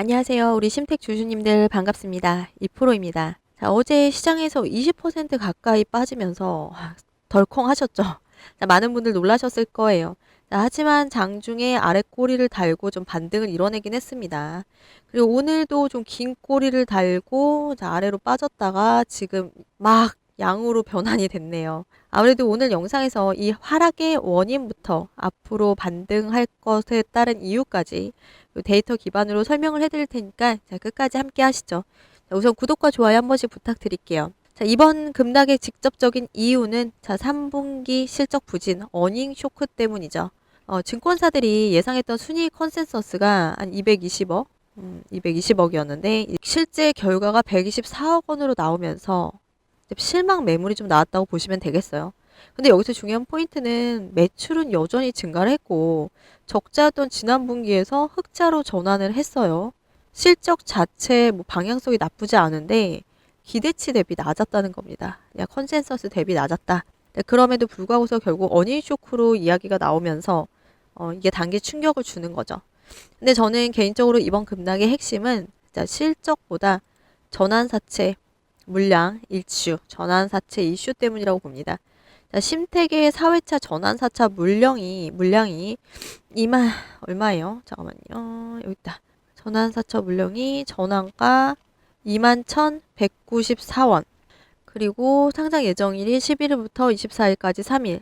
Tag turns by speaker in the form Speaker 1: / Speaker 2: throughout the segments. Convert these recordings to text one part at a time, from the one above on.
Speaker 1: 안녕하세요. 우리 심택 주주님들 반갑습니다. 이프로입니다. 자, 어제 시장에서 20% 가까이 빠지면서 덜컹 하셨죠? 자, 많은 분들 놀라셨을 거예요. 자, 하지만 장중에 아래 꼬리를 달고 좀 반등을 이뤄내긴 했습니다. 그리고 오늘도 좀 긴 꼬리를 달고 자, 아래로 빠졌다가 지금 막 양으로 변환이 됐네요. 아무래도 오늘 영상에서 이 하락의 원인부터 앞으로 반등할 것에 따른 이유까지 데이터 기반으로 설명을 해드릴 테니까 자, 끝까지 함께 하시죠. 자, 우선 구독과 좋아요 한 번씩 부탁드릴게요. 자, 이번 급락의 직접적인 이유는 자, 3분기 실적 부진, 어닝 쇼크 때문이죠. 증권사들이 예상했던 순이익 컨센서스가 한 220억, 220억이었는데 실제 결과가 124억 원으로 나오면서 실망 매물이 좀 나왔다고 보시면 되겠어요. 근데 여기서 중요한 포인트는 매출은 여전히 증가를 했고 적자였던 지난 분기에서 흑자로 전환을 했어요. 실적 자체 뭐 방향성이 나쁘지 않은데 기대치 대비 낮았다는 겁니다. 그냥 컨센서스 대비 낮았다. 그럼에도 불구하고서 결국 어닝 쇼크로 이야기가 나오면서 이게 단기 충격을 주는 거죠. 근데 저는 개인적으로 이번 급락의 핵심은 진짜 실적보다 전환사채 물량, 일주, 전환사채 이슈 때문이라고 봅니다. 자, 심택의 4회차 전환사채 물량이 2만 얼마예요? 잠깐만요. 여기 있다. 전환사채 물량이 전환가 21,194원. 그리고 상장 예정일이 11일부터 24일까지 3일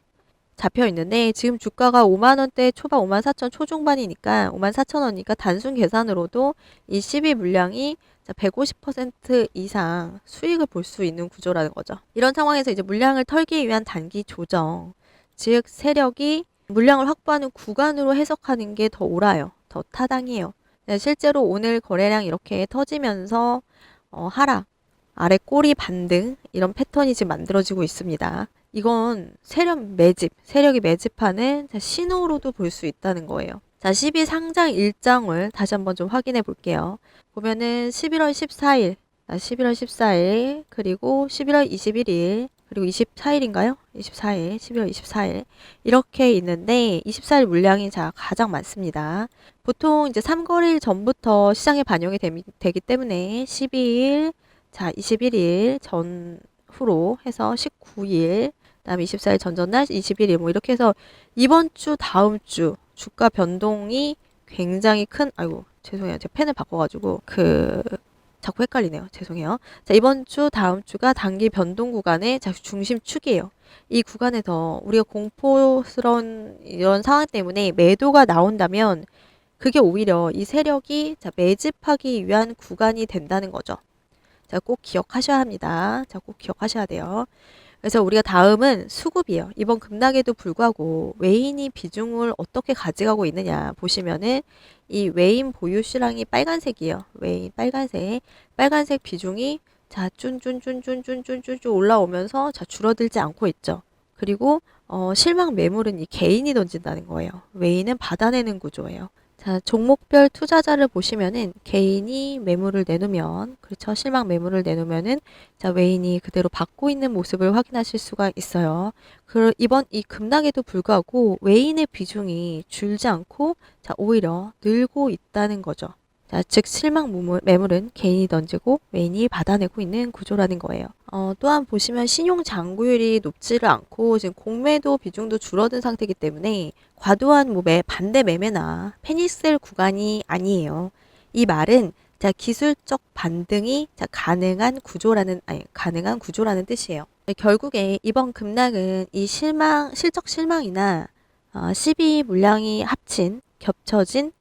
Speaker 1: 잡혀 있는데 지금 주가가 5만 원대 초반 5만 4천 초중반이니까 5만 4천 원이니까 단순 계산으로도 이 12 물량이 150% 이상 수익을 볼 수 있는 구조라는 거죠. 이런 상황에서 이제 물량을 털기 위한 단기 조정, 즉 세력이 물량을 확보하는 구간으로 해석하는 게 더 옳아요. 더 타당해요. 실제로 오늘 거래량 이렇게 터지면서 하락, 아래 꼬리 반등 이런 패턴이 지금 만들어지고 있습니다. 이건 세력이 매집하는 신호로도 볼 수 있다는 거예요. 자, 12 상장 일정을 다시 한번 좀 확인해 볼게요. 보면은 11월 14일, 11월 14일, 그리고 11월 21일, 그리고 24일인가요? 24일, 11월 24일. 이렇게 있는데 24일 물량이 가장 많습니다. 보통 이제 3거래일 전부터 시장에 반영이 되기 때문에 12일, 자, 21일 전후로 해서 19일, 그다음에 24일 전전날 21일 뭐 이렇게 해서 이번 주 다음 주 주가 변동이 굉장히 큰 아이고 죄송해요. 제가 펜을 바꿔가지고 자꾸 헷갈리네요. 죄송해요. 자, 이번 주 다음 주가 단기 변동 구간의 중심축이에요. 이 구간에서 우리가 공포스러운 이런 상황 때문에 매도가 나온다면 그게 오히려 이 세력이 매집하기 위한 구간이 된다는 거죠. 자, 꼭 기억하셔야 합니다. 자, 꼭 기억하셔야 돼요. 그래서 우리가 다음은 수급이에요. 이번 급락에도 불구하고 외인이 비중을 어떻게 가져가고 있느냐 보시면은 이 외인 보유 실황이 빨간색이에요. 외인 빨간색 비중이 쭌쭌쭌쭌쭌쭌쭌 올라오면서 줄어들지 않고 있죠. 그리고 실망 매물은 이 개인이 던진다는 거예요. 외인은 받아내는 구조예요. 자, 종목별 투자자를 보시면은 개인이 매물을 내놓으면, 그렇죠. 실망 매물을 내놓으면은, 자, 외인이 그대로 받고 있는 모습을 확인하실 수가 있어요. 이번 이 급락에도 불구하고 외인의 비중이 줄지 않고, 자, 오히려 늘고 있다는 거죠. 자, 즉, 실망 매물은 개인이 던지고 외인이 받아내고 있는 구조라는 거예요. 또한 보시면 신용 잔고율이 높지를 않고 지금 공매도 비중도 줄어든 상태이기 때문에 과도한 반대 매매나 패닉셀 구간이 아니에요. 이 말은 자, 기술적 반등이 가능한 구조라는 뜻이에요. 결국에 이번 급락은 이 실적 실망이나 12 물량이 겹쳐진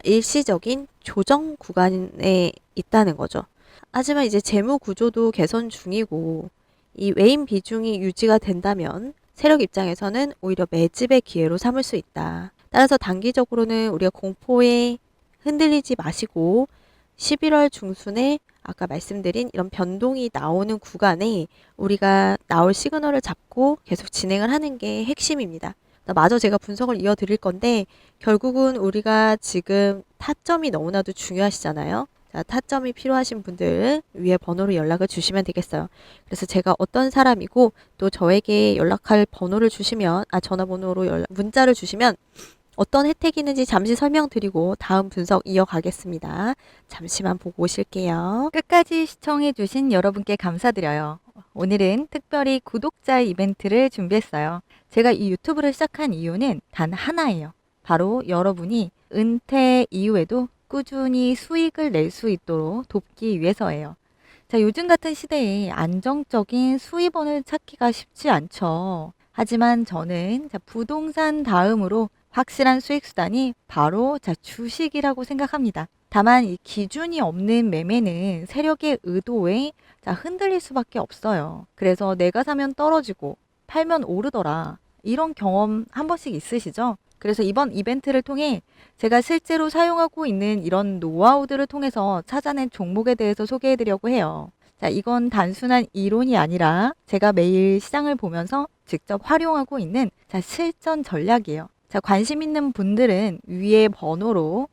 Speaker 1: 일시적인 조정 구간에 있다는 거죠. 하지만 이제 재무 구조도 개선 중이고 이 외인 비중이 유지가 된다면 세력 입장에서는 오히려 매집의 기회로 삼을 수 있다. 따라서 단기적으로는 우리가 공포에 흔들리지 마시고 11월 중순에 아까 말씀드린 이런 변동이 나오는 구간에 우리가 나올 시그널을 잡고 계속 진행을 하는 게 핵심입니다. 마저 제가 분석을 이어드릴 건데 결국은 우리가 지금 타점이 너무나도 중요하시잖아요. 자, 타점이 필요하신 분들 위에 번호로 연락을 주시면 되겠어요. 그래서 제가 어떤 사람이고 또 저에게 연락할 번호를 주시면 전화번호로 문자를 주시면 어떤 혜택이 있는지 잠시 설명드리고 다음 분석 이어가겠습니다. 잠시만 보고 오실게요.
Speaker 2: 끝까지 시청해주신 여러분께 감사드려요. 오늘은 특별히 구독자 이벤트를 준비했어요. 제가 이 유튜브를 시작한 이유는 단 하나예요. 바로 여러분이 은퇴 이후에도 꾸준히 수익을 낼 수 있도록 돕기 위해서예요. 자, 요즘 같은 시대에 안정적인 수입원을 찾기가 쉽지 않죠. 하지만 저는 부동산 다음으로 확실한 수익 수단이 바로 주식이라고 생각합니다. 다만 이 기준이 없는 매매는 세력의 의도에 흔들릴 수밖에 없어요. 그래서 내가 사면 떨어지고 팔면 오르더라. 이런 경험 한 번씩 있으시죠? 그래서 이번 이벤트를 통해 제가 실제로 사용하고 있는 이런 노하우들을 통해서 찾아낸 종목에 대해서 소개해드리려고 해요. 자, 이건 단순한 이론이 아니라 제가 매일 시장을 보면서 직접 활용하고 있는 실전 전략이에요. 자, 관심 있는 분들은 위에 번호로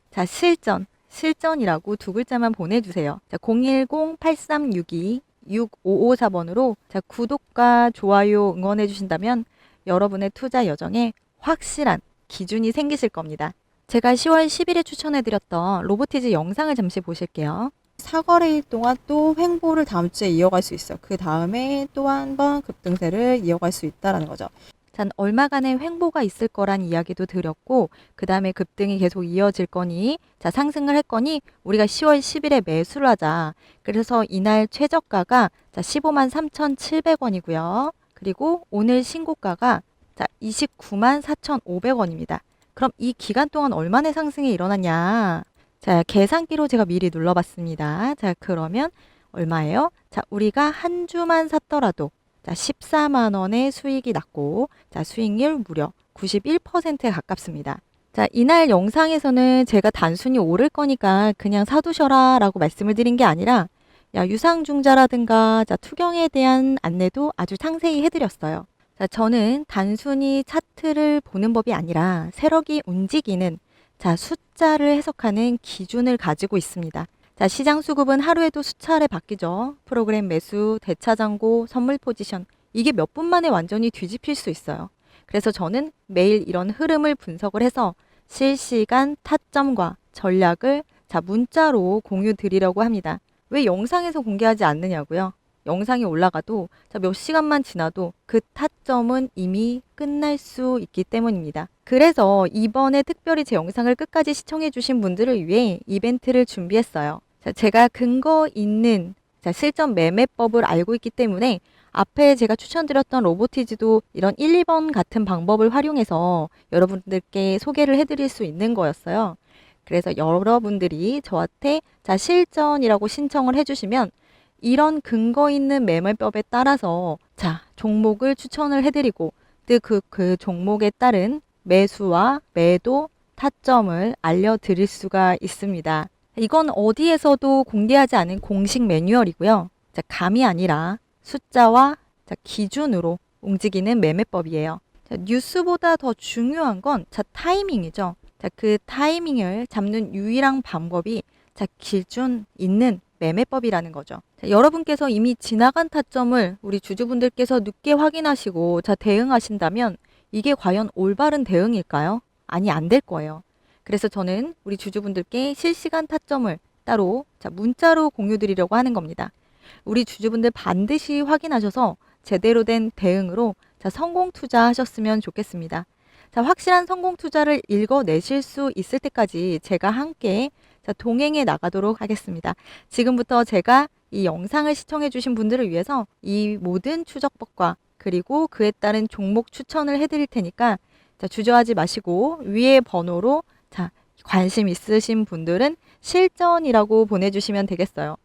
Speaker 2: 실전이라고 두 글자만 보내주세요. 자, 010-8362-6554번으로 구독과 좋아요 응원해 주신다면 여러분의 투자 여정에 확실한 기준이 생기실 겁니다. 제가 10월 10일에 추천해드렸던 로보티즈 영상을 잠시 보실게요.
Speaker 1: 사거래일 동안 또 횡보를 다음 주에 이어갈 수 있어요. 그 다음에 또 한 번 급등세를 이어갈 수 있다라는 거죠.
Speaker 2: 전 얼마간의 횡보가 있을 거란 이야기도 드렸고, 그 다음에 급등이 계속 이어질 거니, 상승을 할 거니 우리가 10월 10일에 매수를 하자. 그래서 이날 최저가가 15만 3,700원이고요. 그리고 오늘 신고가가 29만 4,500원입니다. 그럼 이 기간 동안 얼마나 상승이 일어났냐? 자, 계산기로 제가 미리 눌러봤습니다. 자, 그러면 얼마예요? 자, 우리가 한 주만 샀더라도 14만 원의 수익이 났고, 수익률 무려 91%에 가깝습니다. 자, 이날 영상에서는 제가 단순히 오를 거니까 그냥 사두셔라 라고 말씀을 드린 게 아니라, 유상증자라든가 투경에 대한 안내도 아주 상세히 해드렸어요. 자, 저는 단순히 차트를 보는 법이 아니라 세력이 움직이는 숫자를 해석하는 기준을 가지고 있습니다. 자, 시장 수급은 하루에도 수차례 바뀌죠. 프로그램 매수, 대차장고, 선물 포지션. 이게 몇 분 만에 완전히 뒤집힐 수 있어요. 그래서 저는 매일 이런 흐름을 분석을 해서 실시간 타점과 전략을 문자로 공유 드리려고 합니다. 왜 영상에서 공개하지 않느냐고요? 영상이 올라가도 몇 시간만 지나도 그 타점은 이미 끝날 수 있기 때문입니다. 그래서 이번에 특별히 제 영상을 끝까지 시청해 주신 분들을 위해 이벤트를 준비했어요. 제가 근거 있는 실전 매매법을 알고 있기 때문에 앞에 제가 추천드렸던 로보티즈도 이런 1, 2번 같은 방법을 활용해서 여러분들께 소개를 해드릴 수 있는 거였어요. 그래서 여러분들이 저한테 실전이라고 신청을 해주시면 이런 근거 있는 매매법에 따라서 종목을 추천을 해드리고 그 종목에 따른 매수와 매도 타점을 알려드릴 수가 있습니다. 이건 어디에서도 공개하지 않은 공식 매뉴얼이고요. 감이 아니라 숫자와 기준으로 움직이는 매매법이에요. 뉴스보다 더 중요한 건 타이밍이죠. 그 타이밍을 잡는 유일한 방법이 기준 있는 매매법이라는 거죠. 여러분께서 이미 지나간 타점을 우리 주주분들께서 늦게 확인하시고 대응하신다면 이게 과연 올바른 대응일까요? 아니, 안 될 거예요. 그래서 저는 우리 주주분들께 실시간 타점을 따로 문자로 공유드리려고 하는 겁니다. 우리 주주분들 반드시 확인하셔서 제대로 된 대응으로 성공 투자하셨으면 좋겠습니다. 확실한 성공 투자를 읽어내실 수 있을 때까지 제가 함께 동행해 나가도록 하겠습니다. 지금부터 제가 이 영상을 시청해 주신 분들을 위해서 이 모든 추적법과 그리고 그에 따른 종목 추천을 해드릴 테니까 주저하지 마시고 위에 번호로 관심 있으신 분들은 실전이라고 보내주시면 되겠어요.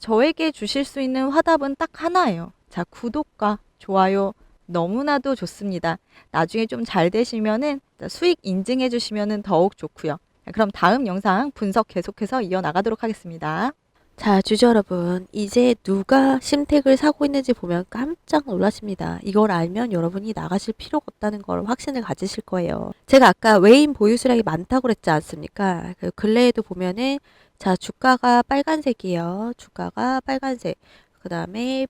Speaker 2: 저에게 주실 수 있는 화답은 딱 하나예요. 구독과 좋아요 너무나도 좋습니다. 나중에 좀 잘 되시면은 수익 인증해 주시면은 더욱 좋고요. 그럼 다음 영상 분석 계속해서 이어나가도록 하겠습니다.
Speaker 1: 자, 주주 여러분, 이제 누가 심택을 사고 있는지 보면 깜짝 놀라십니다. 이걸 알면 여러분이 나가실 필요가 없다는 걸 확신을 가지실 거예요. 제가 아까 외인 보유 수량이 많다고 그랬지 않습니까? 그 근래에도 보면은 주가가 빨간색이에요. 주가가 빨간색. 그 다음에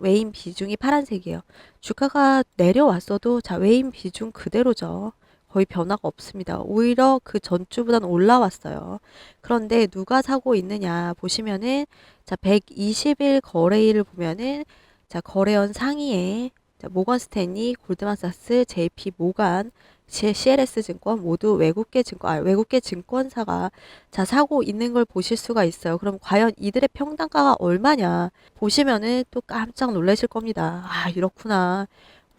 Speaker 1: 외인 비중이 파란색이에요. 주가가 내려왔어도 외인 비중 그대로죠. 거의 변화가 없습니다. 오히려 그 전주보다는 올라왔어요. 그런데 누가 사고 있느냐 보시면은 자 120일 거래일을 보면은 자 거래원 상위에 자, 모건 스탠리, 골드만삭스, JP 모간, CLS 증권 모두 외국계 증권사가 자 사고 있는 걸 보실 수가 있어요. 그럼 과연 이들의 평단가가 얼마냐 보시면은 또 깜짝 놀라실 겁니다. 아 이렇구나.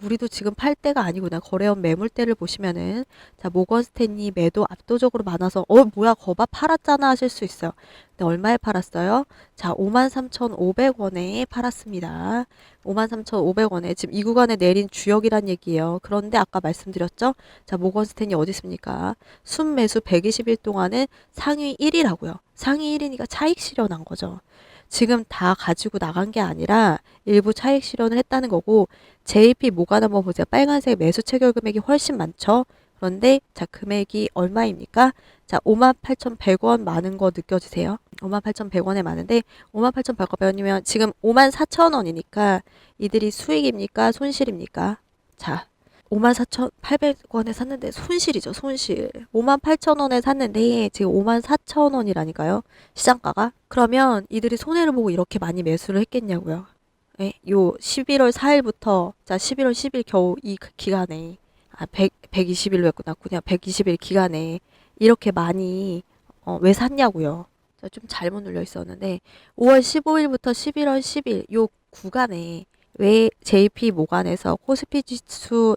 Speaker 1: 우리도 지금 팔 때가 아니구나. 거래원 매물대를 보시면은 자 모건 스탠리 매도 압도적으로 많아서 뭐야 거봐 팔았잖아 하실 수 있어요. 근데 얼마에 팔았어요? 자 53,500원에 팔았습니다. 53,500원에 지금 이 구간에 내린 주역이란 얘기예요. 그런데 아까 말씀드렸죠? 자 모건 스탠리 어디 있습니까? 순매수 120일 동안은 상위 1위라고요. 상위 1위니까 차익 실현한 거죠. 지금 다 가지고 나간 게 아니라 일부 차익 실현을 했다는 거고 JP 모간 한번 보세요. 빨간색 매수 체결 금액이 훨씬 많죠. 그런데 자 금액이 얼마입니까? 자 58,100원 많은 거 느껴지세요? 58,100원에 많은데 58,100원이면 지금 54,000원이니까 이들이 수익입니까? 손실입니까? 자 54,800원에 샀는데 손실이죠. 손실. 58,000원에 샀는데 지금 54,000원이라니까요. 시장가가. 그러면 이들이 손해를 보고 이렇게 많이 매수를 했겠냐고요. 예? 요 11월 4일부터 자 11월 10일 겨우 이 기간에 120일로 했구나. 그냥 120일 기간에 이렇게 많이 왜 샀냐고요. 좀 잘못 눌려 있었는데 5월 15일부터 11월 10일 요 구간에 왜 JP 모간에서 코스피 지수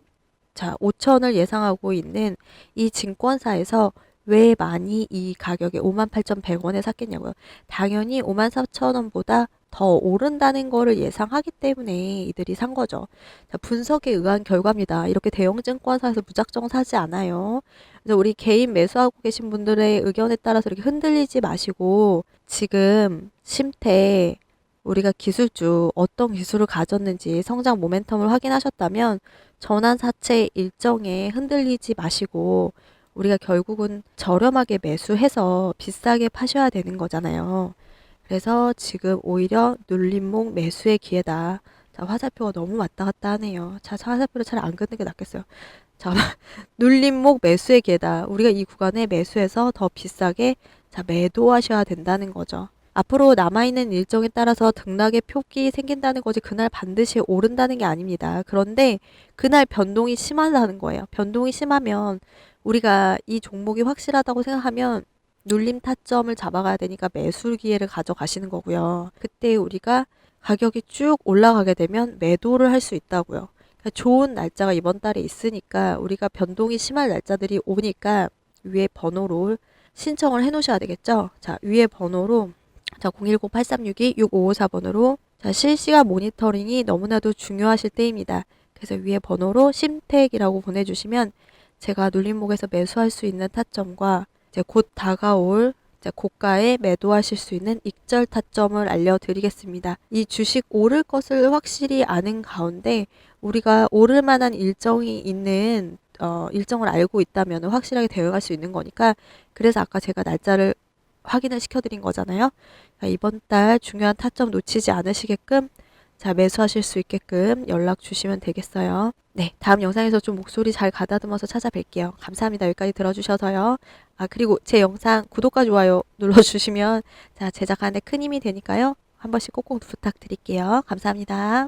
Speaker 1: 자 5천을 예상하고 있는 이 증권사에서 왜 많이 이 가격에 58,100원에 샀겠냐고요. 당연히 54,000원보다 더 오른다는 거를 예상하기 때문에 이들이 산 거죠. 자, 분석에 의한 결과입니다. 이렇게 대형 증권사에서 무작정 사지 않아요. 그래서 우리 개인 매수하고 계신 분들의 의견에 따라서 이렇게 흔들리지 마시고 지금 심태 우리가 기술주 어떤 기술을 가졌는지 성장 모멘텀을 확인하셨다면 전환사채 일정에 흔들리지 마시고 우리가 결국은 저렴하게 매수해서 비싸게 파셔야 되는 거잖아요. 그래서 지금 오히려 눌림목 매수의 기회다. 자, 화살표가 너무 왔다 갔다 하네요. 자, 화살표를 잘 안 긋는 게 낫겠어요. 자, 눌림목 매수의 기회다. 우리가 이 구간에 매수해서 더 비싸게 자, 매도하셔야 된다는 거죠. 앞으로 남아있는 일정에 따라서 등락의 표기 생긴다는 거지 그날 반드시 오른다는 게 아닙니다. 그런데 그날 변동이 심하다는 거예요. 변동이 심하면 우리가 이 종목이 확실하다고 생각하면 눌림 타점을 잡아가야 되니까 매수 기회를 가져가시는 거고요. 그때 우리가 가격이 쭉 올라가게 되면 매도를 할 수 있다고요. 그러니까 좋은 날짜가 이번 달에 있으니까 우리가 변동이 심할 날짜들이 오니까 위에 번호로 신청을 해 놓으셔야 되겠죠. 자, 위에 번호로 자, 010-8362-6554번으로 자, 실시간 모니터링이 너무나도 중요하실 때입니다. 그래서 위에 번호로 심택이라고 보내주시면 제가 눌림목에서 매수할 수 있는 타점과 이제 곧 다가올 이제 고가에 매도하실 수 있는 익절 타점을 알려드리겠습니다. 이 주식 오를 것을 확실히 아는 가운데 우리가 오를 만한 일정이 있는 일정을 알고 있다면 확실하게 대응할 수 있는 거니까 그래서 아까 제가 날짜를 확인을 시켜드린 거잖아요. 그러니까 이번 달 중요한 타점 놓치지 않으시게끔 자 매수하실 수 있게끔 연락 주시면 되겠어요. 네, 다음 영상에서 좀 목소리 잘 가다듬어서 찾아뵐게요. 감사합니다. 여기까지 들어주셔서요. 그리고 제 영상 구독과 좋아요 눌러주시면 자 제작하는 데 큰 힘이 되니까요. 한 번씩 꼭꼭 부탁드릴게요. 감사합니다.